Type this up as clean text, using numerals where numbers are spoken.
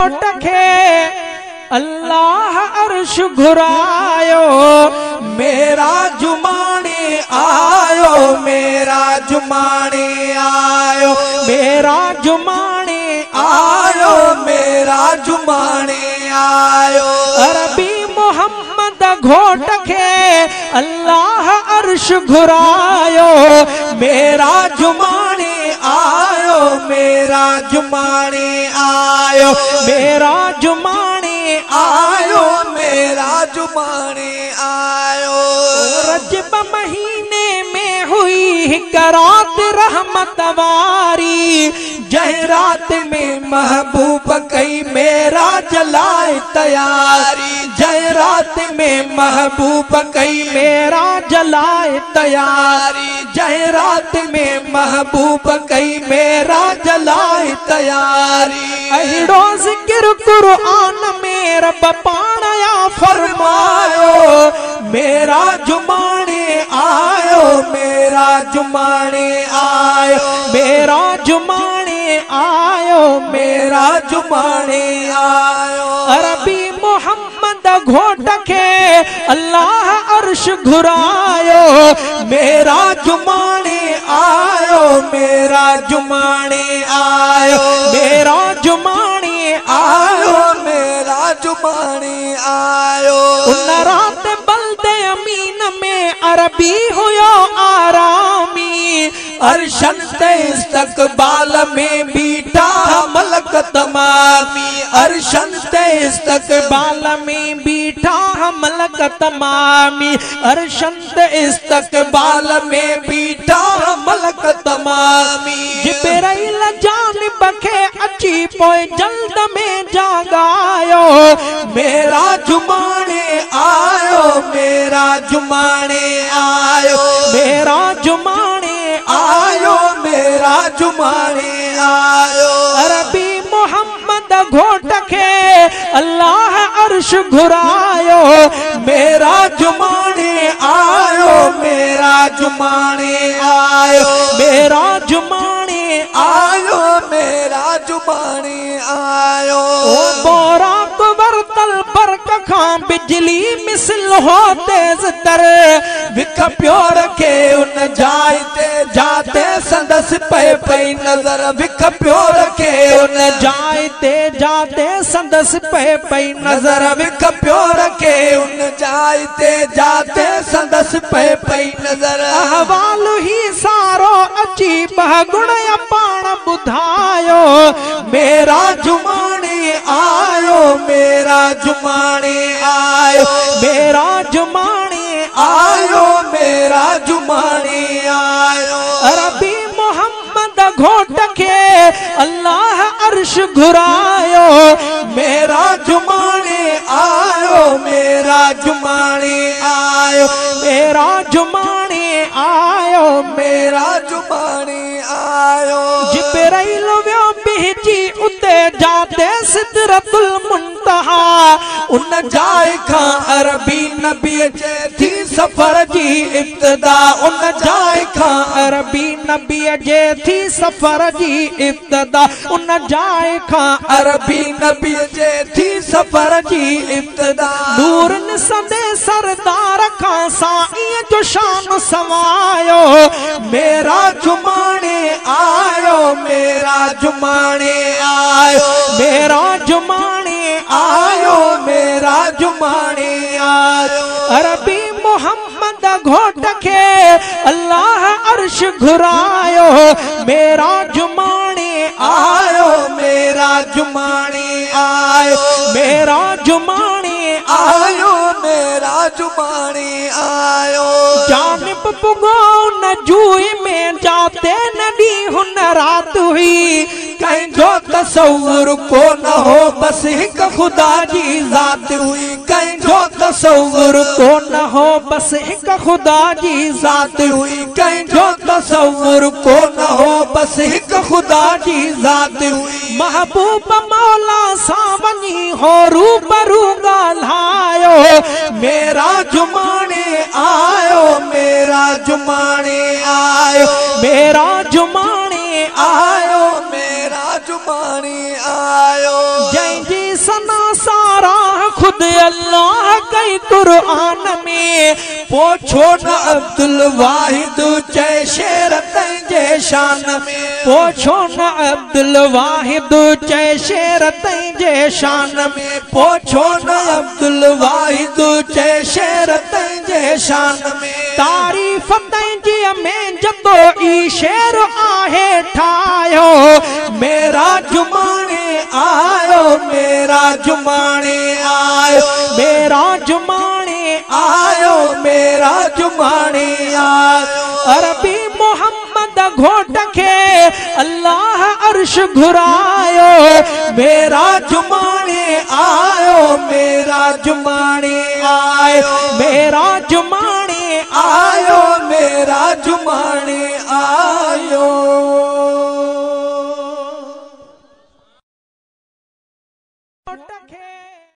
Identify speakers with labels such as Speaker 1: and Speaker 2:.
Speaker 1: घोट खे अल्लाह अर्श घुरायो, मेरा जुमाने आयो, मेरा जुमाने आयो, मेरा जुमाने आयो, मेरा जुमाने आयो। अरबी मोहम्मद घोट खे अल्लाह अर्श घुरायो, मेरा जुमाने आयो, मेरा जुमाने आयो, मेरा जुमाने आयो, मेरा जुमाने आयो। रजब महीने में हुई हिक रात रहमत वारी, जय रात में महबूब कई मेरा जलाए तैयारी, जय रात में महबूब कई मेरा जलाए तैयारी, जय रात में महबूब कई मेरा जलाए तैयारी। अहिड़ो ज़िक्र कुरान में रब पाणया फरमायो, मेरा जुमाने आयो, मेरा जुमाने आयो, मेरा जुमाने आयो, मेरा जुमाने आयो। अरबी मोहम्मद घोट खे अल्लाह अर्श घुरायो, मेरा जुमाने आयो, मेरा जुमाने आयो, मेरा जुमाने आयो, मेरा जुमाने आयो। उन रात बल्दे अमीन में अरबी हुयो आरामी, अर्शन ते इस्तकबाल में बीठा मलक तमामी, अर्शन ते इस्तकबाल में बीठा मलक तमामी, अर्शन ते इस्तकबाल में बीठा मलक तमामी। जिब्राइल जानिब खे अची पोए जल्द में जागायो, मेरा जुमाने आयो, मेरा जुमाने आयो, मेरा जुमाने आयो, मेरा जुमाने आयो। अरबी मोहम्मद घोट खे अल्लाह अर्श घुरायो, मेरा जुमाने आयो, मेरा जुमाने आयो, मेरा जुमाने आयो, मेरा जुमाने आयो। ओ बोरा कुबर तल बरक खां बिजली मिसल हो तेज तर, विख प्यो रखे उन जाय ते जाते संदस पे पई नजर, विख प्यो रखे उन जाय ते जाते संदस पे पई नजर, विख प्यो रखे उन जाय ते जाते संदस पे पई नजर। अहवाल ही सारो अची बहुगुण पाण बुधायो, मेरा जुमाने आयो, मेरा जुमाने आयो, मेरा जुमाने आयो, मेरा जुमाने आयो। अरबी मोहम्मद घोट खे अल्लाह अर्श घुरायो, मेरा जुमाने आयो, मेरा जुमाने आयो, मेरा जुमाने आयो, मेरा जुमाने आयो। जिब्राइल व्यो बिहजी उते जाते सिदरतुल मुंतहा, उन जाए खां अरबी नबी जे थी सफर जी इब्तिदा, उन जाए खां अरबी नबी जे थी सफर जी इब्तिदा, उन जाए खां अरबी नबी जे थी सफर जी इब्तिदा। नूर निसंदे सरदार खां साईं जो शान समायो, मेरा जुमाने आयो, मेरा जुमाने आयो, मेरा जुमाने आयो, मेरा जुमाने आयो। अरबी मोहम्मद घोट खे अल्लाह अर्श घुरायो, मेरा जुमाने आयो, मेरा जुमाने आयो, मेरा जुमाने आयो, मेरा जुमाने आयो। जानिब पुगो न जूई में जाते नदी हुन रात हुई, कंहिंजो तसव्वुर को न हो बस हिक खुदा जी ज़ात हुई, कंहिंजो तसव्वुर को न हो बस हिक खुदा जी ज़ात हुई, कंहिंजो तसव्वुर को न हो बस हिक खुदा जी ज़ात हुई। महबूब मौला सां वञी हो रूबरू ॻाल्हायो, मेरा जुमाने आयो, मेरा जुमाने आयो, मेरा जुमाने आयो, मेरा जुमाने आयो। जंहिंजी अल्लाह कई कुरान में पोछो न अब्दुल वाहिद चए शेर तंहिंजे शान में पोछो न अब्दुल वाहिद चए शेर तंहिंजे शान में पोछो न अब्दुल वाहिद चए शेर तंहिंजे शान में तारीफ़ तंहिंजी में जदो ई शेर आहे ठायो मेरा जुमाने आयो मेरा जुमाने आयो मेरा जुमाने आयो मेरा जुमाने आयो अरबी मोहम्मद घोट के अल्लाह अर्श घुरायो मेरा जुमाने आयो मेरा जुमाने आयो मेरा जुमाने आयो मेरा जुमाने आयो।